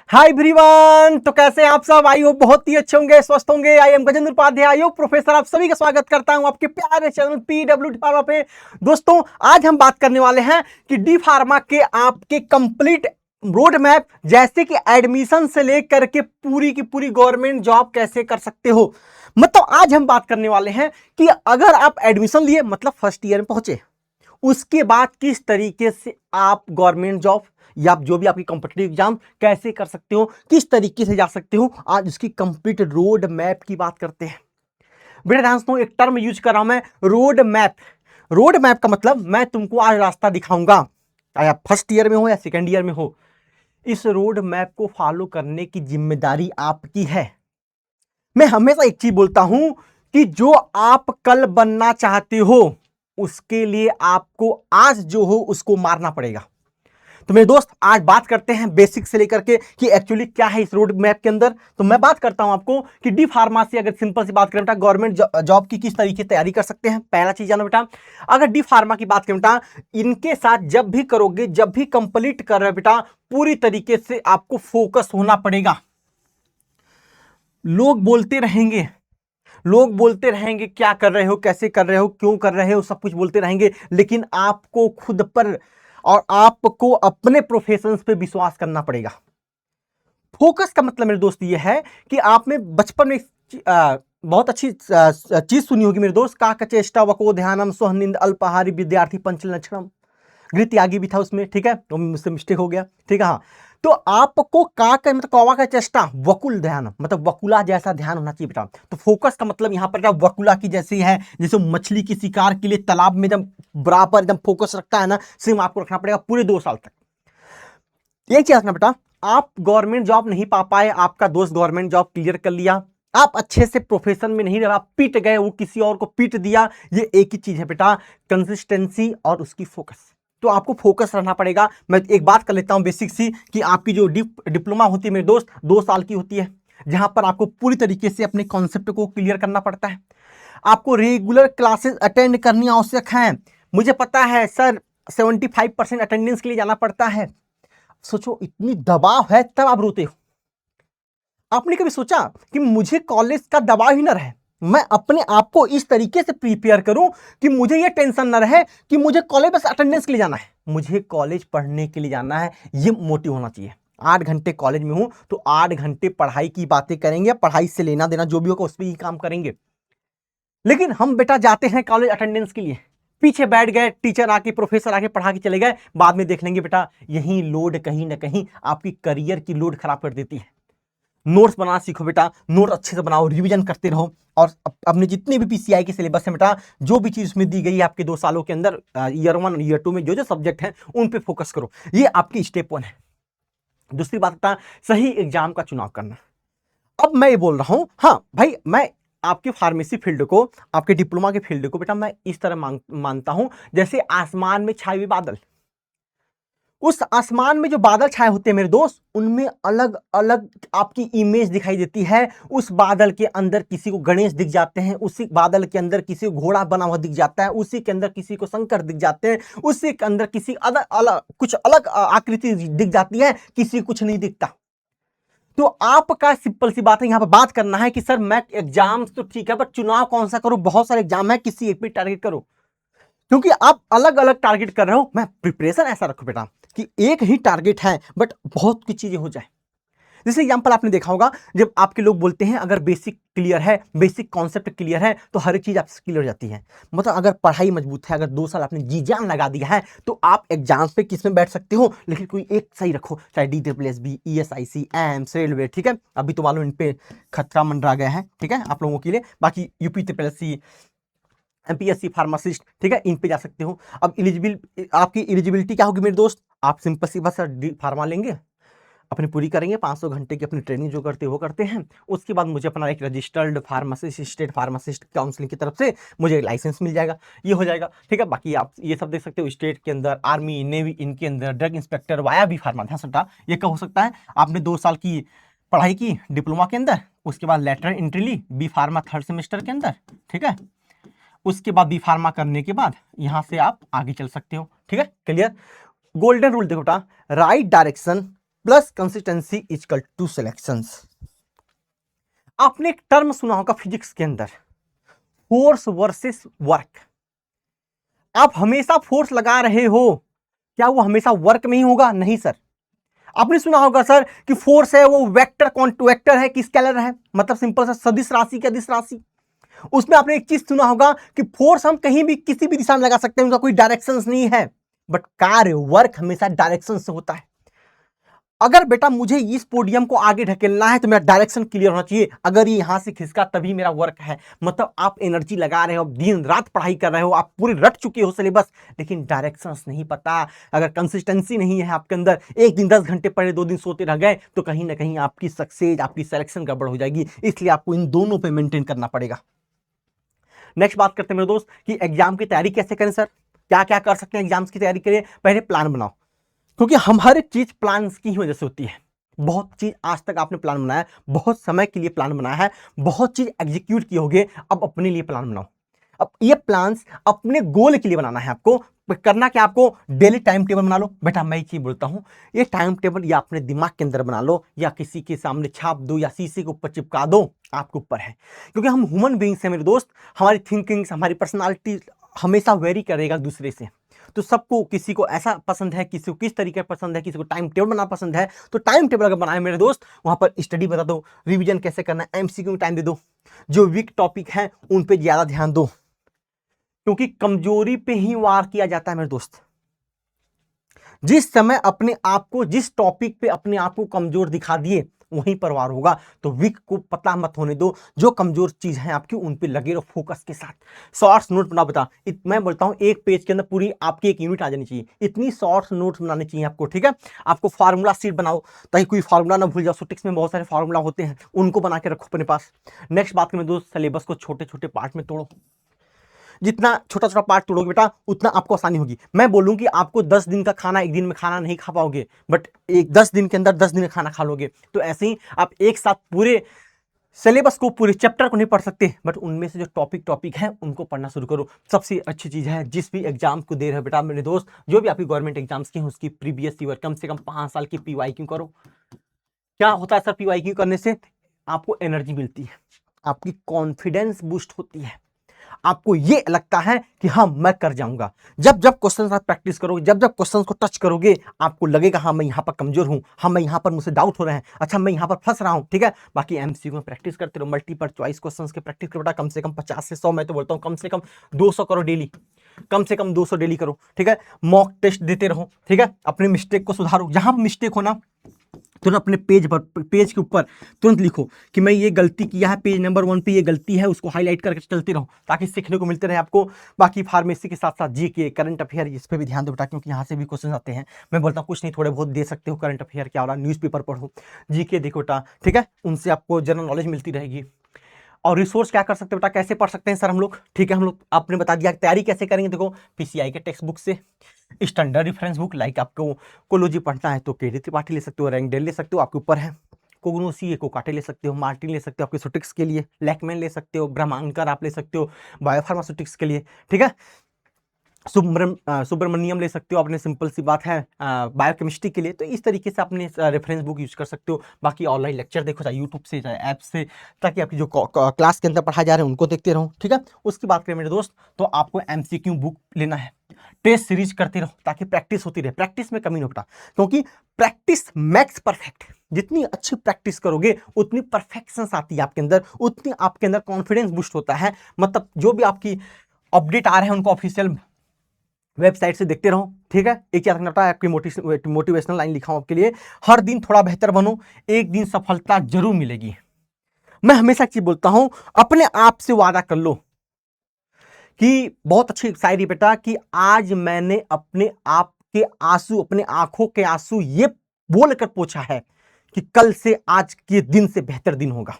Hi everyone. तो कैसे हैं आप सब? आई होप बहुत ही अच्छे होंगे, स्वस्थ होंगे। I am Gajendra Upadhyay, I hope professor. आप सभी का स्वागत करता हूं आपके प्यारे चैनल पीडब्ल्यू डी फार्मा पे। दोस्तों, आज हम बात करने वाले हैं कि डी फार्मा के आपके कंप्लीट रोड मैप, जैसे कि एडमिशन से लेकर के पूरी की पूरी गवर्नमेंट जॉब कैसे कर सकते हो। मतलब आज हम बात करने वाले हैं कि अगर आप एडमिशन लिए, मतलब फर्स्ट ईयर में पहुंचे, उसके बाद किस तरीके से आप गवर्नमेंट जॉब या जो भी आपकी कॉम्पिटिटिव एग्जाम कैसे कर सकते हो, किस तरीके से जा सकते हो, आज उसकी कंप्लीट रोड मैप की बात करते हैं। बेटा ध्यान सुनो, एक टर्म यूज कर रहा हूं मैं, रोड मैप। रोड मैप का मतलब मैं तुमको आज रास्ता दिखाऊंगा, चाहे आप फर्स्ट ईयर में हो या सेकेंड ईयर में हो। इस रोड मैप को फॉलो करने की जिम्मेदारी आपकी है। मैं हमेशा एक चीज बोलता हूं कि जो आप कल बनना चाहते हो, उसके लिए आपको आज जो हो उसको मारना पड़ेगा। तो मेरे दोस्त, आज बात करते हैं बेसिक से लेकर के कि एक्चुअली क्या है इस रोड मैप के अंदर। तो मैं बात करता हूं आपको कि डी फार्मेसी, अगर सिंपल सी बात करें बेटा, गवर्नमेंट जॉब की किस तरीके से तैयारी कर सकते हैं। पहला चीज जानो बेटा, अगर डी फार्मा की बात करें बेटा, इनके साथ जब भी करोगे, जब भी कंप्लीट कर रहे हो बेटा, पूरी तरीके से आपको फोकस होना पड़ेगा। लोग बोलते रहेंगे, लोग बोलते रहेंगे क्या कर रहे हो, कैसे कर रहे हो, क्यों कर रहे हो, सब कुछ बोलते रहेंगे, लेकिन आपको खुद पर और आपको अपने प्रोफेशंस पे विश्वास करना पड़ेगा। फोकस का मतलब मेरे दोस्त ये है कि आपने बचपन में बहुत अच्छी चीज सुनी होगी मेरे दोस्त, का चेष्टा वको ध्यानम स्वनिंद अल्पाहारी विद्यार्थी पंचल लक्षणम। गृह त्यागी भी था उसमें, ठीक है, तो मुझसे मिस्टेक हो गया, ठीक है। हाँ, तो आपको का मतलब कौवा का चेष्टा, वकुल ध्यान, मतलब वकुला जैसा ध्यान होना चाहिए बेटा। तो फोकस का मतलब यहां पर क्या, वकुला की जैसी है, जैसे मछली की शिकार के लिए तालाब में एकदम बराबर एकदम फोकस रखता है ना, सेम आपको रखना पड़ेगा पूरे 2 साल तक। एक चीज रखना बेटा, आप गवर्नमेंट जॉब नहीं पा पाए, आपका दोस्त गवर्नमेंट जॉब क्लियर कर लिया, आप अच्छे से प्रोफेशन में नहीं रहे, आप पीट गए, वो किसी और को पीट दिया, ये एक ही चीज है बेटा, कंसिस्टेंसी और उसकी फोकस। तो आपको फोकस रहना पड़ेगा। मैं एक बात कर लेता हूं बेसिक सी, कि आपकी जो डिप्लोमा होती है मेरे दोस्त, 2 साल की होती है, जहां पर आपको पूरी तरीके से अपने कॉन्सेप्ट को क्लियर करना पड़ता है। आपको रेगुलर क्लासेस अटेंड करनी आवश्यक है। मुझे पता है सर, 75% अटेंडेंस के लिए जाना पड़ता है। सोचो, इतनी दबाव है, तब आप रोते हो। आपने कभी सोचा कि मुझे कॉलेज का दबाव ही ना रहे, मैं अपने आप को इस तरीके से प्रिपेयर करूं कि मुझे यह टेंशन ना रहे कि मुझे कॉलेज बस अटेंडेंस के लिए जाना है, मुझे कॉलेज पढ़ने के लिए जाना है, यह मोटिव होना चाहिए। 8 घंटे कॉलेज में हूं तो 8 घंटे पढ़ाई की बातें करेंगे, पढ़ाई से लेना देना जो भी होगा उस पर ही काम करेंगे। लेकिन हम बेटा जाते हैं कॉलेज अटेंडेंस के लिए, पीछे बैठ गए, टीचर आके प्रोफेसर आके पढ़ा के चले गए, बाद में देख लेंगे बेटा, यही लोड कहीं ना कहीं आपकी करियर की लोड खराब कर देती है। नोट्स बनाना सीखो बेटा, नोट अच्छे से बनाओ, रिवीजन करते रहो, और अपने जितने भी पीसीआई के सिलेबस है बेटा, जो भी चीज उसमें दी गई है आपके 2 सालों के अंदर, ईयर 1 ईयर 2 में जो जो सब्जेक्ट हैं उन पे फोकस करो। ये आपकी स्टेप 1 है। दूसरी बात बेटा, सही एग्जाम का चुनाव करना। अब मैं ये बोल रहा हूं, हाँ भाई, मैं आपके फार्मेसी फील्ड को, आपके डिप्लोमा के फील्ड को बेटा मैं इस तरह मानता हूं, जैसे आसमान में छाए हुए बादल। उस आसमान में जो बादल छाए होते हैं मेरे दोस्त, उनमें अलग अलग आपकी इमेज दिखाई देती है। उस बादल के अंदर किसी को गणेश दिख जाते हैं, उसी बादल के अंदर किसी को घोड़ा बना हुआ दिख जाता है, उसी के अंदर किसी को शंकर दिख जाते हैं, उसी के अंदर किसी अलग अलग कुछ अलग आकृति दिख जाती है, किसी कुछ नहीं दिखता। तो आपका सिंपल सी बात है, यहां पर बात करना है कि सर मैं एग्जाम तो ठीक है, पर चुनाव कौन सा करूं, बहुत सारे एग्जाम है, किसी एक पे टारगेट करो। क्योंकि आप अलग अलग टारगेट कर रहे हो, मैं प्रिपरेशन ऐसा रखो बेटा कि एक ही टारगेट है बट बहुत कुछ चीजें हो जाए। जैसे एग्जांपल आपने देखा होगा, जब आपके लोग बोलते हैं अगर बेसिक क्लियर है, बेसिक कॉन्सेप्ट क्लियर है, तो हर एक चीज आपसे क्लियर हो जाती है। मतलब अगर पढ़ाई मजबूत है, अगर 2 साल आपने जी जान लगा दिया है, तो आप एग्जाम्स पे किस में बैठ सकते हो, लेकिन कोई एक सही रखो, चाहे DSSB, ESIC, एम्स, रेलवे, ठीक है। अभी तो मालूम इन पे खतरा मंडरा गया है, ठीक है, आप लोगों के लिए। बाकी UPSSC, MPSC, फार्मासिस्ट, ठीक है, इन पे जा सकते हो। अब आपकी एलिजिबिलिटी क्या होगी मेरे दोस्त, आप सिंपल सी बस फार्मा लेंगे, अपनी पूरी करेंगे, 500 घंटे की अपनी ट्रेनिंग जो करते वो करते हैं, उसके बाद मुझे अपना एक registered pharmacist, state pharmacist counselling की तरफ से मुझे लाइसेंस मिल जाएगा, ये हो जाएगा, ठीक है। बाकी आप ये सब देख सकते हो, स्टेट के अंदर आर्मी, नेवी, इनके अंदर ड्रग इंस्पेक्टर वाया भी फार्मा, ध्यान सकता, ये कब हो सकता है, आपने 2 साल की पढ़ाई की डिप्लोमा के अंदर, उसके बाद लेटर एंट्री ली बी फार्मा 3rd सेमेस्टर के अंदर, ठीक है। उसके बाद बी फार्मा करने के बाद यहां से आप आगे चल सकते हो, ठीक है, क्लियर। गोल्डन रूल देखो बेटा, right direction plus consistency equal to selections. आपने एक टर्म सुना होगा फिजिक्स के अंदर, फोर्स वर्सेस वर्क। आप हमेशा फोर्स लगा रहे हो, क्या वो हमेशा वर्क में ही होगा? नहीं सर। आपने सुना होगा सर कि फोर्स है वो वेक्टर वेक्टर है कि स्केलर है, मतलब सिंपल सा सदिश राशि की अदिश राशि। उसमें आपने एक चीज सुना होगा कि फोर्स हम कहीं भी किसी भी दिशा में लगा सकते हैं, उनका कोई डायरेक्शन नहीं है, बट कार्य वर्क हमेशा डायरेक्शन से होता है। अगर बेटा मुझे इस पोडियम को आगे ढकेलना है तो मेरा डायरेक्शन क्लियर होना चाहिए। अगर ये यहां से खिसका तभी मेरा वर्क है। मतलब आप एनर्जी लगा रहे हो, दिन रात पढ़ाई कर रहे हो, आप पूरे रट चुके हो सिलेबस, लेकिन डायरेक्शंस नहीं पता। अगर कंसिस्टेंसी नहीं है आपके अंदर, एक दिन 10 घंटे पढ़े 2 दिन सोते रह गए, तो कहीं ना कहीं आपकी सक्सेस, आपकी सिलेक्शन गड़बड़ हो जाएगी। इसलिए आपको इन दोनों पे मेंटेन करना पड़ेगा। नेक्स्ट बात करते हैं मेरे दोस्त कि एग्जाम की तैयारी कैसे करें सर, क्या क्या कर सकते हैं एग्जाम्स की तैयारी के लिए। पहले प्लान बनाओ, क्योंकि हम हर एक चीज प्लान की ही वजह से होती है। बहुत चीज आज तक आपने प्लान बनाया है, बहुत समय के लिए प्लान बनाया है, बहुत चीज एग्जीक्यूट किए होगे, अब अपने लिए प्लान बनाओ। अब ये प्लान्स अपने गोल के लिए बनाना है आपको। करना क्या, आपको डेली टाइम टेबल बना लो। बेटा मैं एक चीज बोलता हूं, ये टाइम टेबल या अपने दिमाग के अंदर बना लो, या किसी के सामने छाप दो, या शीशे के ऊपर चिपका दो, आपके ऊपर है। क्योंकि हम ह्यूमन बीइंग्स हैं मेरे दोस्त, हमारी थिंकिंग, हमारी पर्सनालिटी हमेशा वेरी करेगा दूसरे से। तो सबको, किसी को ऐसा पसंद है, किसी को किस तरीके पसंद है, किसी को टाइम टेबल बनाना पसंद है। तो टाइम टेबल अगर बनाए मेरे दोस्त, वहां पर स्टडी बता दो, रिवीजन कैसे करना है, एमसीक्यू में टाइम दे दो, जो वीक टॉपिक है उन पे ज्यादा ध्यान दो, क्योंकि कमजोरी पे ही वार किया जाता है मेरे दोस्त। जिस समय अपने आप को, जिस टॉपिक पे अपने आप को कमजोर दिखा दिए, वहीं पर वार होगा। तो वीक को पता मत होने दो, जो कमजोर चीज है आपकी उन पे लगे रहो फोकस के साथ। शॉर्ट्स नोट बना, बता मैं बोलता हूं एक पेज के अंदर पूरी आपकी एक यूनिट आ जानी चाहिए, इतनी शॉर्ट्स नोट्स बनानी चाहिए आपको, ठीक है। आपको फार्मूला शीट बनाओ, ताकि कोई फार्मूला ना भूल जाओ। सुटिक्स में बहुत सारे फार्मूला होते हैं, उनको बना के रखो अपने पास। नेक्स्ट बात करें दोस्त, सिलेबस को छोटे छोटे पार्ट में तोड़ो। जितना छोटा छोटा पार्ट तोड़ोगे बेटा, उतना आपको आसानी होगी। मैं बोलूं कि आपको 10 दिन का खाना एक दिन में खाना नहीं खा पाओगे, बट एक 10 दिन के अंदर 10 दिन का खाना खा लोगे। तो ऐसे ही आप एक साथ पूरे सिलेबस को, पूरे चैप्टर को नहीं पढ़ सकते, बट उनमें से जो टॉपिक है उनको पढ़ना शुरू करो। सबसे अच्छी चीज है, जिस भी एग्जाम को दे रहे हो बेटा मेरे दोस्त, जो भी आपकी गवर्नमेंट एग्जाम्स की हैं, उसकी प्रीवियस ईयर कम से कम 5 साल की पीवाईक्यू करो। क्या होता है सर पीवाईक्यू करने से? आपको एनर्जी मिलती है, आपकी कॉन्फिडेंस बूस्ट होती है, आपको ये लगता है कि हाँ मैं कर जाऊंगा। जब जब क्वेश्चन आप प्रैक्टिस करोगे, जब जब क्वेश्चन को टच करोगे, आपको लगेगा हाँ मैं यहाँ पर कमजोर हूँ, हाँ मैं यहाँ पर मुझसे डाउट हो रहे हैं, अच्छा मैं यहाँ पर फंस रहा हूँ, ठीक है। बाकी एमसीक्यू में प्रैक्टिस करते रहो, मल्टीपल चॉइस क्वेश्चंस के प्रैक्टिस करो बेटा, कम से कम 50 से 100, मैं तो बोलता हूँ कम से कम 200 करो डेली, कम से कम 200 डेली करो, ठीक है। मॉक टेस्ट देते रहो, ठीक है। अपने मिस्टेक को सुधारो, जहां मिस्टेक हो ना तुरंत अपने पेज के ऊपर तुरंत लिखो कि मैं ये गलती किया है, पेज नंबर 1 पे ये गलती है, उसको हाईलाइट करके चलते रहो, ताकि सीखने को मिलते रहे आपको। बाकी फार्मेसी के साथ साथ जीके, करंट अफेयर, इस पे भी ध्यान दो बेटा, क्योंकि यहाँ से भी क्वेश्चन आते हैं। मैं बोलता हूँ कुछ नहीं, थोड़े बहुत दे सकते हो, करंट अफेयर क्या हो रहा है, न्यूज़पेपर पढ़ो, जीके देखो बेटा, ठीक है। उनसे आपको जनरल नॉलेज मिलती रहेगी। और रिसोर्स क्या कर सकते हैं बेटा, कैसे पढ़ सकते हैं सर हम लोग, ठीक है। हम लोग, आपने बता दिया तैयारी कैसे करेंगे। देखो पीसीआई के टेक्स्ट बुक से, स्टैंडर्ड रेफरेंस बुक, लाइक आपको कोलोजी पढ़ना है तो केडी त्रिपाठी ले सकते हो, रैंकडेल ले सकते हो, आपके ऊपर है। कोग्नो सीए को काटे ले सकते हो, मार्टिन ले सकते हो आपके सुटिक्स के लिए, लैकमैन ले सकते हो, ब्रह्मांकर आप ले सकते हो बायोफार्मास्यूटिक्स के लिए, ठीक है। सुब्रमण्यम ले सकते हो, अपने सिंपल सी बात है बायोकेमिस्ट्री के लिए। तो इस तरीके से अपने रेफरेंस बुक यूज कर सकते हो। बाकी ऑनलाइन लेक्चर देखो, चाहे यूट्यूब से चाहे ऐप से, ताकि आपकी जो क्लास के अंदर पढ़ाए जा रहे हैं उनको देखते रहो, ठीक है। उसकी बात करें मेरे दोस्त, तो आपको एमसीक्यू बुक लेना है, टेस्ट सीरीज करते रहो, ताकि प्रैक्टिस होती रहे। प्रैक्टिस में कमी नहीं होता, क्योंकि प्रैक्टिस मैक्स परफेक्ट। जितनी अच्छी प्रैक्टिस करोगे उतनी परफेक्शन आती है आपके अंदर, उतनी आपके अंदर कॉन्फिडेंस बूस्ट होता है। मतलब जो भी आपकी अपडेट आ रहे हैं उनको ऑफिशियल वेबसाइट से देखते रहो, ठीक है। एक याद रखना है, आपकी मोटिवेशनल लाइन लिखा हूं आपके लिए, हर दिन थोड़ा बेहतर बनो, एक दिन सफलता जरूर मिलेगी। मैं हमेशा चीज बोलता हूं, अपने आप से वादा कर लो कि, बहुत अच्छी शायरी बेटा, कि आज मैंने अपने आप के आंसू, अपने आंखों के आंसू ये बोलकर पोंछा है कि कल से, आज के दिन से बेहतर दिन होगा।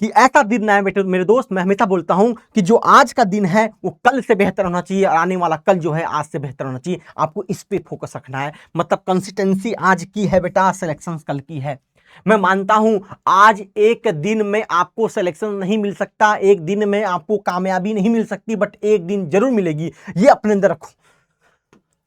कि ऐसा दिन ना है बेटे मेरे दोस्त, मैं हमेशा बोलता हूं कि जो आज का दिन है वो कल से बेहतर होना चाहिए, और आने वाला कल जो है आज से बेहतर होना चाहिए। आपको इस पे फोकस रखना है। मतलब कंसिस्टेंसी आज की है बेटा, सिलेक्शन कल की है। मैं मानता हूं आज एक दिन में आपको सिलेक्शन नहीं मिल सकता, एक दिन में आपको कामयाबी नहीं मिल सकती, बट एक दिन जरूर मिलेगी, ये अपने अंदर रखो।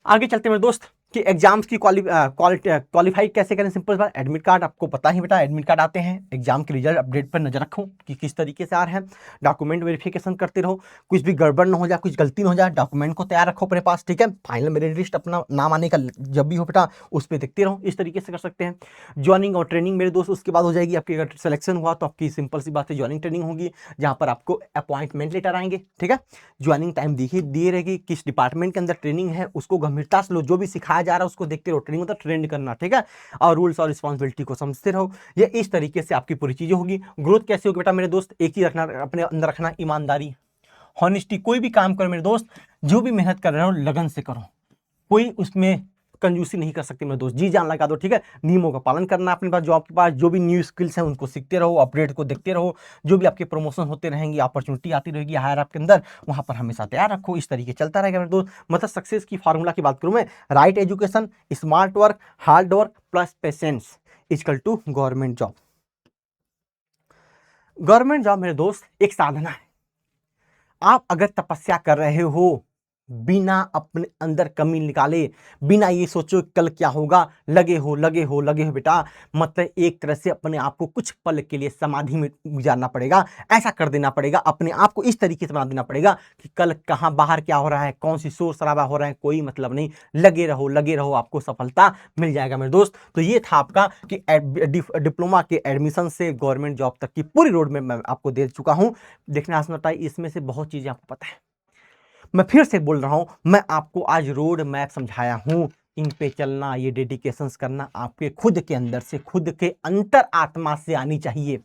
आगे चलते मेरे दोस्त, कि एग्जाम्स की क्वालिफाई कैसे करें। सिंपल बात, एडमिट कार्ड आपको पता ही बेटा, एडमिट कार्ड आते हैं, एग्जाम के रिजल्ट अपडेट पर नजर रखो कि किस तरीके से आ रहे हैं, डॉक्यूमेंट वेरिफिकेशन करते रहो, कुछ भी गड़बड़ ना हो जाए, कुछ गलती ना हो जाए, डॉक्यूमेंट को तैयार रखो अपने पास, ठीक है। फाइनल मेरिट लिस्ट अपना नाम आने का जब भी हो बेटा उस पर देखते रहो, इस तरीके से कर सकते हैं। ज्वाइनिंग और ट्रेनिंग मेरे दोस्त उसके बाद हो जाएगी आपकी, अगर सिलेक्शन हुआ तो आपकी सिंपल सी बात है ज्वाइनिंग ट्रेनिंग होगी, जहाँ पर आपको अपॉइंटमेंट लेटर आएंगे, ठीक है। ज्वाइनिंग टाइम दिए रहेगी, किस डिपार्टमेंट के अंदर ट्रेनिंग है उसको गंभीरता से लो, जो भी सिखाया जा रहा है उसको देखते रहो, ट्रेनिंग मतलब ट्रेंड करना, ठीक है। और रूल्स और रिस्पॉन्सिबिलिटी को समझते रहो, ये इस तरीके से आपकी पूरी चीजें होगी। ग्रोथ कैसे होगी बेटा मेरे दोस्त, एक ही रखना अपने अंदर रखना, ईमानदारी, हॉनेस्टी। कोई भी काम करो मेरे दोस्त, जो भी मेहनत कर रहे हो लगन से करो, कोई उसमें कंजूसी नहीं कर सकते मेरे दोस्त, जी जान लगा दो, ठीक है। नियमों का पालन करना अपने पास, जॉब के पास जो भी न्यू स्किल्स हैं उनको सीखते रहो, अपडेट को देखते रहो, जो भी आपके प्रमोशन होते रहेंगे, अपॉर्चुनिटी आती रहेगी हायर आपके अंदर, वहां पर हमेशा तैयार रखो, इस तरीके चलता रहेगा मेरे दोस्त। मतलब सक्सेस की फार्मूला की बात करूं मैं, right education, smart work, hard work plus patience equal to government job. Government job मेरे दोस्त एक साधना है। आप अगर तपस्या कर रहे हो बिना अपने अंदर कमी निकाले, बिना ये सोचो कल क्या होगा, लगे हो बेटा, मतलब एक तरह से अपने आप को कुछ पल के लिए समाधि में गुजारना पड़ेगा, ऐसा कर देना पड़ेगा, अपने आप को इस तरीके से बना देना पड़ेगा कि कल कहां बाहर क्या हो रहा है, कौन सी शोर शराबा हो रहा है, कोई मतलब नहीं, लगे रहो, आपको सफलता मिल जाएगा मेरे दोस्त। तो ये था आपका कि डिप्लोमा के एडमिशन से गवर्नमेंट जॉब तक की पूरी रोड मैप मैं आपको दे चुका हूं। देखना आसनता, इसमें से बहुत चीजें आपको पता है, मैं फिर से बोल रहा हूं, मैं आपको आज रोड मैप समझाया हूं, इन पे चलना, ये डेडिकेशंस करना आपके खुद के अंदर से, खुद के अंतर आत्मा से आनी चाहिए।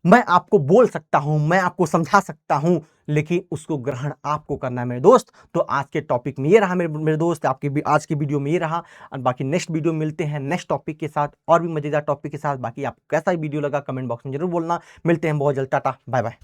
मैं आपको बोल सकता हूं, मैं आपको समझा सकता हूं, लेकिन उसको ग्रहण आपको करना है मेरे दोस्त। तो आज के टॉपिक में ये रहा मेरे दोस्त, आपके आज की वीडियो में ये रहा, और बाकी नेक्स्ट वीडियो मिलते हैं नेक्स्ट टॉपिक के साथ, और भी मजेदार टॉपिक के साथ। बाकी आपको कैसा वीडियो लगा कमेंट बॉक्स में जरूर बोलना। मिलते हैं बहुत जल्द, टाटा बाय बाय।